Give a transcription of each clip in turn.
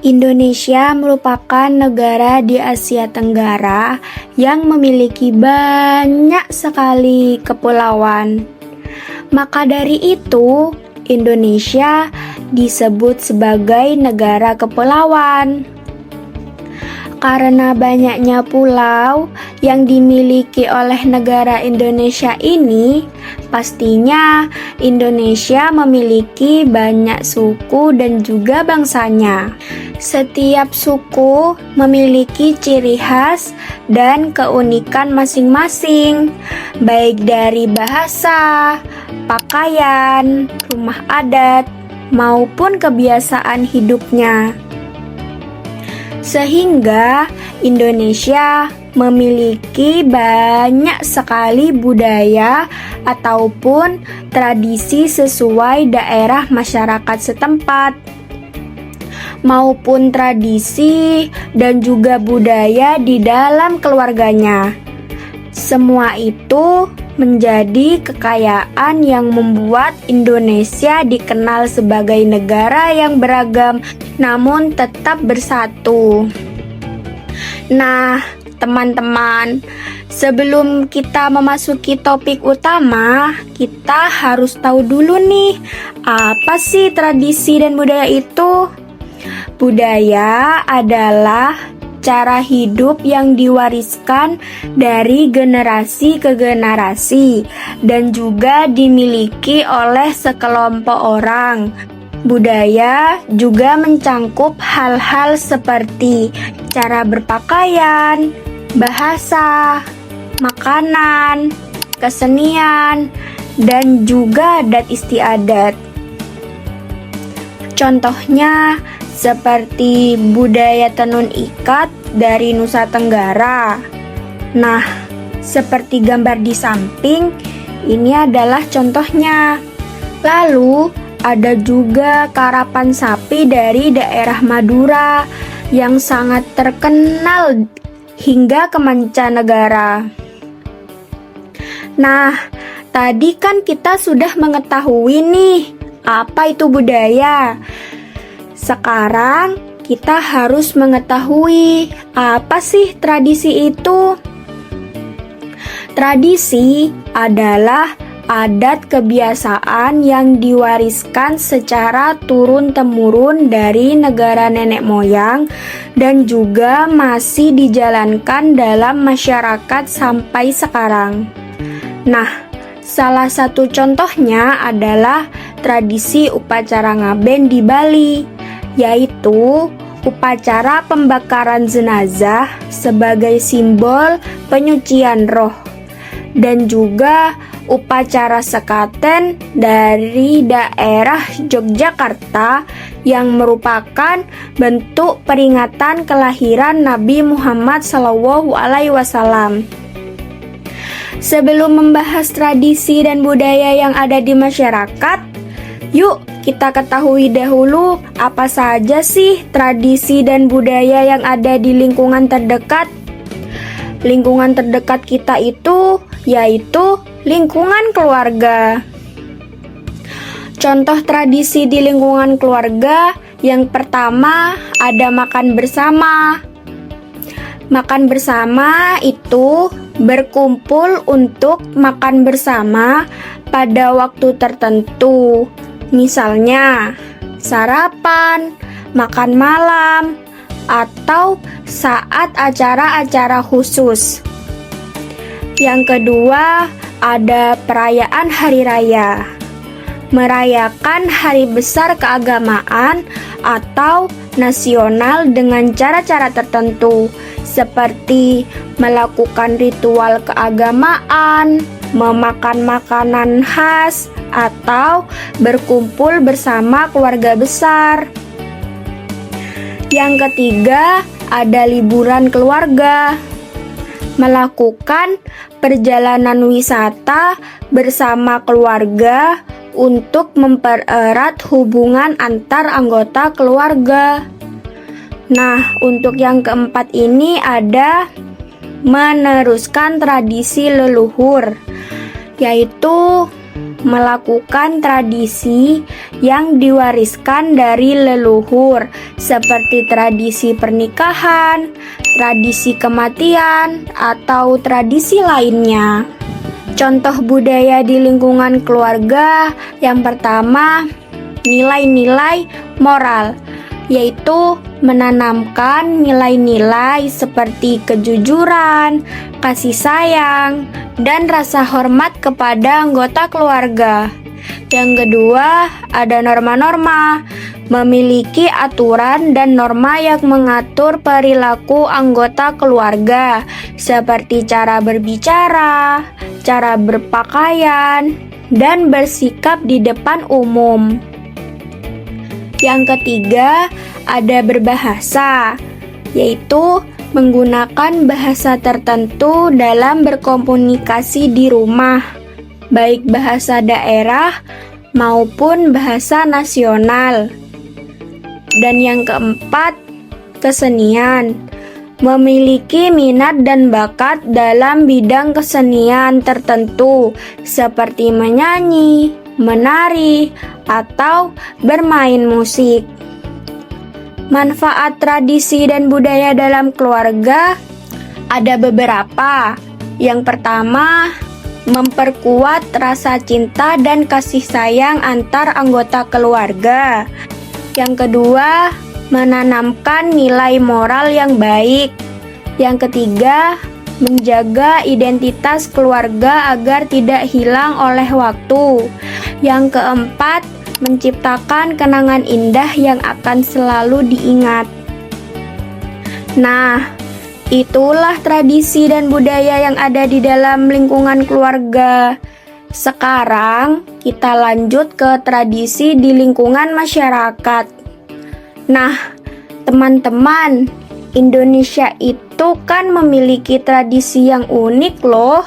Indonesia merupakan negara di Asia Tenggara yang memiliki banyak sekali kepulauan. Maka dari itu, Indonesia disebut sebagai negara kepulauan. Karena banyaknya pulau yang dimiliki oleh negara Indonesia ini, pastinya Indonesia memiliki banyak suku dan juga bangsanya. Setiap suku memiliki ciri khas dan keunikan masing-masing, baik dari bahasa, pakaian, rumah adat, maupun kebiasaan hidupnya. Sehingga Indonesia memiliki banyak sekali budaya ataupun tradisi sesuai daerah masyarakat setempat, maupun tradisi dan juga budaya di dalam keluarganya. Semua itu menjadi kekayaan yang membuat Indonesia dikenal sebagai negara yang beragam namun tetap bersatu. Nah, teman-teman, sebelum kita memasuki topik utama, kita harus tahu dulu nih, apa sih tradisi dan budaya itu? Budaya adalah cara hidup yang diwariskan dari generasi ke generasi dan juga dimiliki oleh sekelompok orang. Budaya juga mencangkup hal-hal seperti cara berpakaian, bahasa, makanan, kesenian, dan juga adat istiadat. Contohnya seperti budaya tenun ikat dari Nusa Tenggara. Nah, seperti gambar di samping, ini adalah contohnya. Lalu, ada juga karapan sapi dari daerah Madura yang sangat terkenal hingga ke mancanegara. Nah, tadi kan kita sudah mengetahui nih, apa itu budaya. Sekarang kita harus mengetahui apa sih tradisi itu. Tradisi adalah adat kebiasaan yang diwariskan secara turun-temurun dari negara nenek moyang dan juga masih dijalankan dalam masyarakat sampai sekarang. Nah, salah satu contohnya adalah tradisi upacara ngaben di Bali, yaitu upacara pembakaran jenazah sebagai simbol penyucian roh, dan juga upacara sekaten dari daerah Yogyakarta yang merupakan bentuk peringatan kelahiran Nabi Muhammad SAW. Sebelum membahas tradisi dan budaya yang ada di masyarakat, yuk kita ketahui dahulu apa saja sih tradisi dan budaya yang ada di lingkungan terdekat. Lingkungan terdekat kita itu yaitu lingkungan keluarga. Contoh tradisi di lingkungan keluarga, yang pertama ada makan bersama. Makan bersama itu berkumpul untuk makan bersama pada waktu tertentu. Misalnya sarapan, makan malam, atau saat acara-acara khusus. Yang kedua, ada perayaan hari raya. Merayakan hari besar keagamaan atau nasional dengan cara-cara tertentu, seperti melakukan ritual keagamaan, memakan makanan khas, atau berkumpul bersama keluarga besar. Yang ketiga, ada liburan keluarga. Melakukan perjalanan wisata bersama keluarga untuk mempererat hubungan antar anggota keluarga. Nah, untuk yang keempat ini ada meneruskan tradisi leluhur, yaitu melakukan tradisi yang diwariskan dari leluhur, seperti tradisi pernikahan, tradisi kematian, atau tradisi lainnya. Contoh budaya di lingkungan keluarga yang pertama, nilai-nilai moral, yaitu menanamkan nilai-nilai seperti kejujuran, kasih sayang, dan rasa hormat kepada anggota keluarga. Yang kedua, ada norma-norma, memiliki aturan dan norma yang mengatur perilaku anggota keluarga, seperti cara berbicara, cara berpakaian, dan bersikap di depan umum. Yang ketiga, ada berbahasa, yaitu menggunakan bahasa tertentu dalam berkomunikasi di rumah, baik bahasa daerah maupun bahasa nasional. Dan yang keempat, kesenian, memiliki minat dan bakat dalam bidang kesenian tertentu seperti menyanyi, menari, atau bermain musik. Manfaat tradisi dan budaya dalam keluarga ada beberapa. Yang pertama, memperkuat rasa cinta dan kasih sayang antar anggota keluarga. Yang kedua, menanamkan nilai moral yang baik. Yang ketiga, menjaga identitas keluarga agar tidak hilang oleh waktu. Yang keempat, menciptakan kenangan indah yang akan selalu diingat. Nah, itulah tradisi dan budaya yang ada di dalam lingkungan keluarga. Sekarang kita lanjut ke tradisi di lingkungan masyarakat. Nah, teman-teman, Indonesia itu kan memiliki tradisi yang unik loh.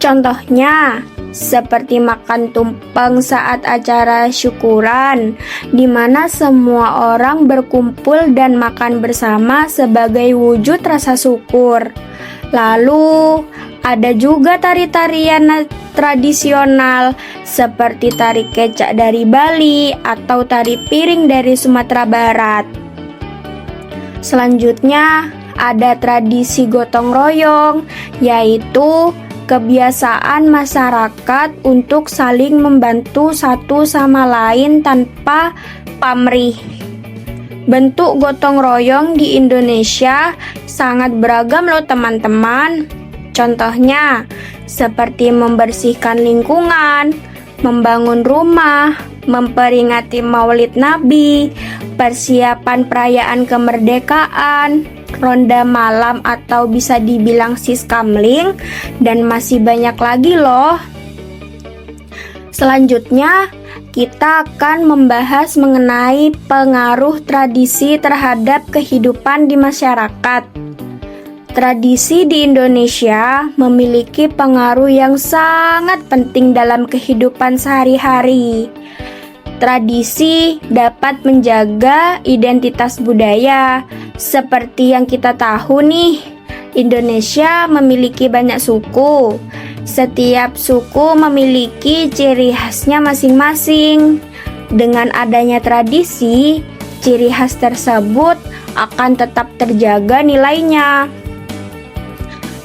Contohnya, seperti makan tumpeng saat acara syukuran, di mana semua orang berkumpul dan makan bersama sebagai wujud rasa syukur. Lalu, ada juga tari-tarian tradisional seperti tari kecak dari Bali atau tari piring dari Sumatera Barat. Selanjutnya, ada tradisi gotong royong, yaitu kebiasaan masyarakat untuk saling membantu satu sama lain tanpa pamrih. Bentuk gotong royong di Indonesia sangat beragam loh teman-teman. Contohnya, seperti membersihkan lingkungan, membangun rumah, memperingati Maulid Nabi, persiapan perayaan kemerdekaan, ronda malam atau bisa dibilang siskamling, dan masih banyak lagi loh. Selanjutnya, kita akan membahas mengenai pengaruh tradisi terhadap kehidupan di masyarakat. Tradisi di Indonesia memiliki pengaruh yang sangat penting dalam kehidupan sehari-hari. Tradisi dapat menjaga identitas budaya. Seperti yang kita tahu nih, Indonesia memiliki banyak suku. Setiap suku memiliki ciri khasnya masing-masing. Dengan adanya tradisi, ciri khas tersebut akan tetap terjaga nilainya.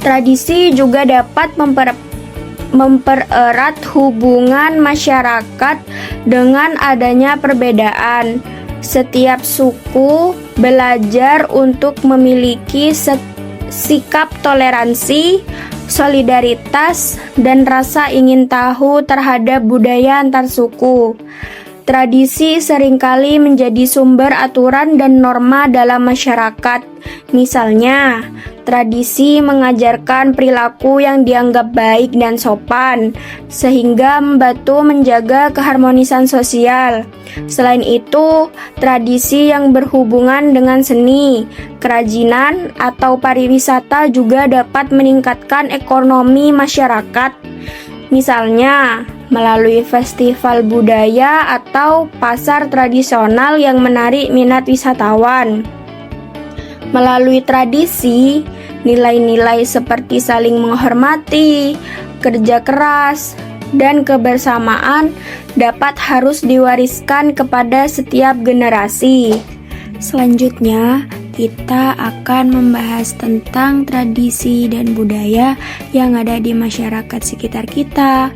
Tradisi juga dapat mempererat hubungan masyarakat dengan adanya perbedaan. Setiap suku belajar untuk memiliki sikap toleransi, solidaritas, dan rasa ingin tahu terhadap budaya antar suku. Tradisi seringkali menjadi sumber aturan dan norma dalam masyarakat. Misalnya, tradisi mengajarkan perilaku yang dianggap baik dan sopan, sehingga membantu menjaga keharmonisan sosial. Selain itu, tradisi yang berhubungan dengan seni, kerajinan, atau pariwisata juga dapat meningkatkan ekonomi masyarakat. Misalnya, melalui festival budaya atau pasar tradisional yang menarik minat wisatawan. Melalui tradisi, nilai-nilai seperti saling menghormati, kerja keras, dan kebersamaan dapat harus diwariskan kepada setiap generasi. Selanjutnya, kita akan membahas tentang tradisi dan budaya yang ada di masyarakat sekitar kita.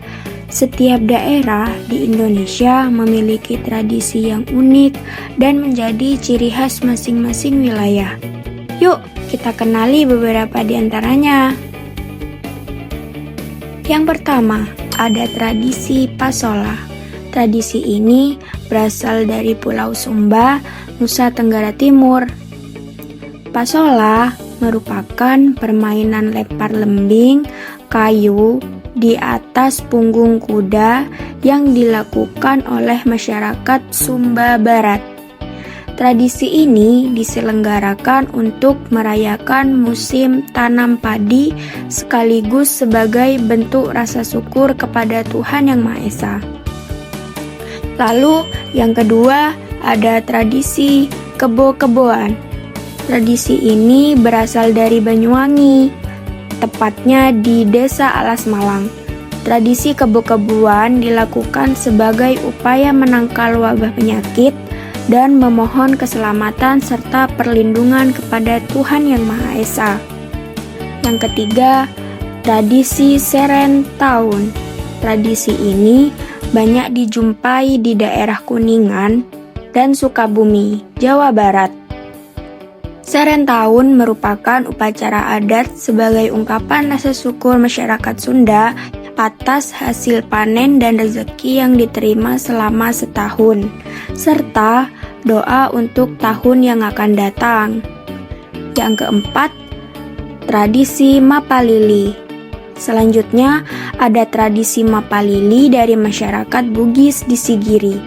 Setiap daerah di Indonesia memiliki tradisi yang unik dan menjadi ciri khas masing-masing wilayah. Yuk, kita kenali beberapa di antaranya. Yang pertama, ada tradisi Pasola. Tradisi ini berasal dari Pulau Sumba, Nusa Tenggara Timur. Pasola merupakan permainan lempar lembing kayu di atas punggung kuda yang dilakukan oleh masyarakat Sumba Barat. Tradisi ini diselenggarakan untuk merayakan musim tanam padi sekaligus sebagai bentuk rasa syukur kepada Tuhan Yang Maha Esa. Lalu yang kedua ada tradisi kebo-keboan. Tradisi ini berasal dari Banyuwangi, tepatnya di Desa Alas Malang. Tradisi kebo-keboan dilakukan sebagai upaya menangkal wabah penyakit dan memohon keselamatan serta perlindungan kepada Tuhan Yang Maha Esa. Yang ketiga, tradisi Seren Tahun. Tradisi ini banyak dijumpai di daerah Kuningan dan Sukabumi, Jawa Barat. Seren Tahun merupakan upacara adat sebagai ungkapan rasa syukur masyarakat Sunda atas hasil panen dan rezeki yang diterima selama setahun, serta doa untuk tahun yang akan datang. Yang keempat, tradisi Mapalili. Selanjutnya, ada tradisi Mapalili dari masyarakat Bugis di Sigiri,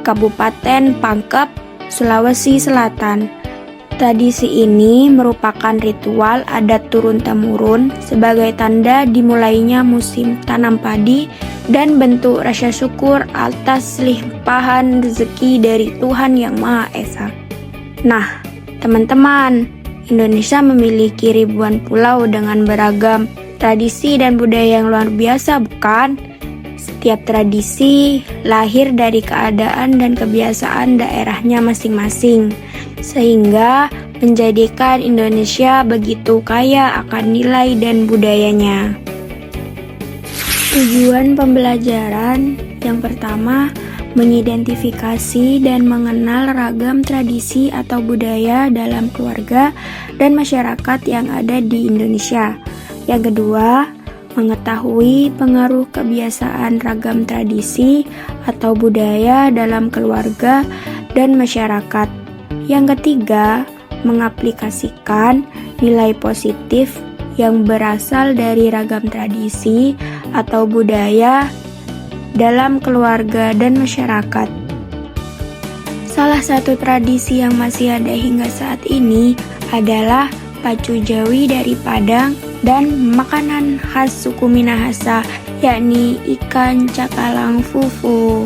Kabupaten Pangkep, Sulawesi Selatan. Tradisi ini merupakan ritual adat turun-temurun sebagai tanda dimulainya musim tanam padi dan bentuk rasa syukur atas limpahan rezeki dari Tuhan Yang Maha Esa. Nah, teman-teman, Indonesia memiliki ribuan pulau dengan beragam tradisi dan budaya yang luar biasa, bukan? Setiap tradisi lahir dari keadaan dan kebiasaan daerahnya masing-masing, sehingga menjadikan Indonesia begitu kaya akan nilai dan budayanya. Tujuan pembelajaran yang pertama, mengidentifikasi dan mengenal ragam tradisi atau budaya dalam keluarga dan masyarakat yang ada di Indonesia. Yang kedua, mengetahui pengaruh kebiasaan ragam tradisi atau budaya dalam keluarga dan masyarakat. Yang ketiga, mengaplikasikan nilai positif yang berasal dari ragam tradisi atau budaya dalam keluarga dan masyarakat. Salah satu tradisi yang masih ada hingga saat ini adalah pacu jawi dari Padang dan makanan khas suku Minahasa, yakni ikan cakalang fufu.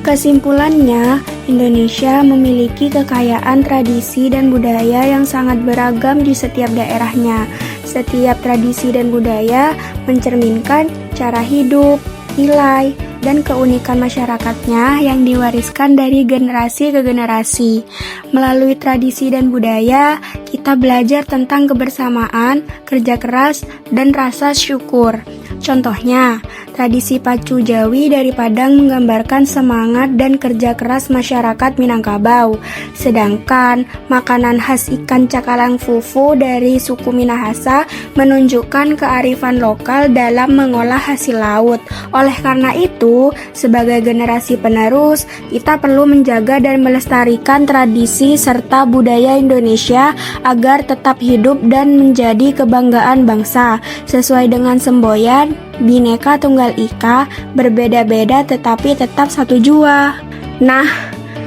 Kesimpulannya, Indonesia memiliki kekayaan tradisi dan budaya yang sangat beragam di setiap daerahnya. Setiap tradisi dan budaya mencerminkan cara hidup, nilai, dan keunikan masyarakatnya yang diwariskan dari generasi ke generasi. Melalui tradisi dan budaya, kita belajar tentang kebersamaan, kerja keras, dan rasa syukur. Contohnya, tradisi pacu jawi dari Padang menggambarkan semangat dan kerja keras masyarakat Minangkabau, sedangkan makanan khas ikan cakalang fufu dari suku Minahasa menunjukkan kearifan lokal dalam mengolah hasil laut. Oleh karena itu, sebagai generasi penerus, kita perlu menjaga dan melestarikan tradisi serta budaya Indonesia agar tetap hidup dan menjadi kebanggaan bangsa. Sesuai dengan semboyan, Bhinneka Tunggal Ika, berbeda-beda tetapi tetap satu jua. Nah,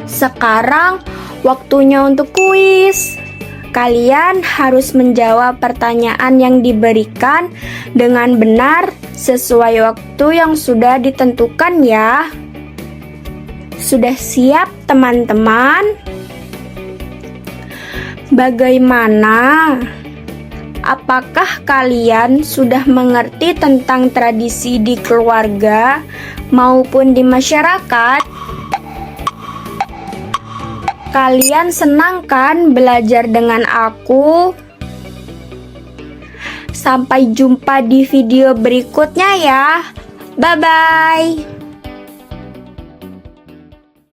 sekarang waktunya untuk kuis. Kalian harus menjawab pertanyaan yang diberikan dengan benar sesuai waktu yang sudah ditentukan ya. Sudah siap teman-teman? Bagaimana? Apakah kalian sudah mengerti tentang tradisi di keluarga maupun di masyarakat? Kalian senang kan belajar dengan aku? Sampai jumpa di video berikutnya ya. Bye-bye.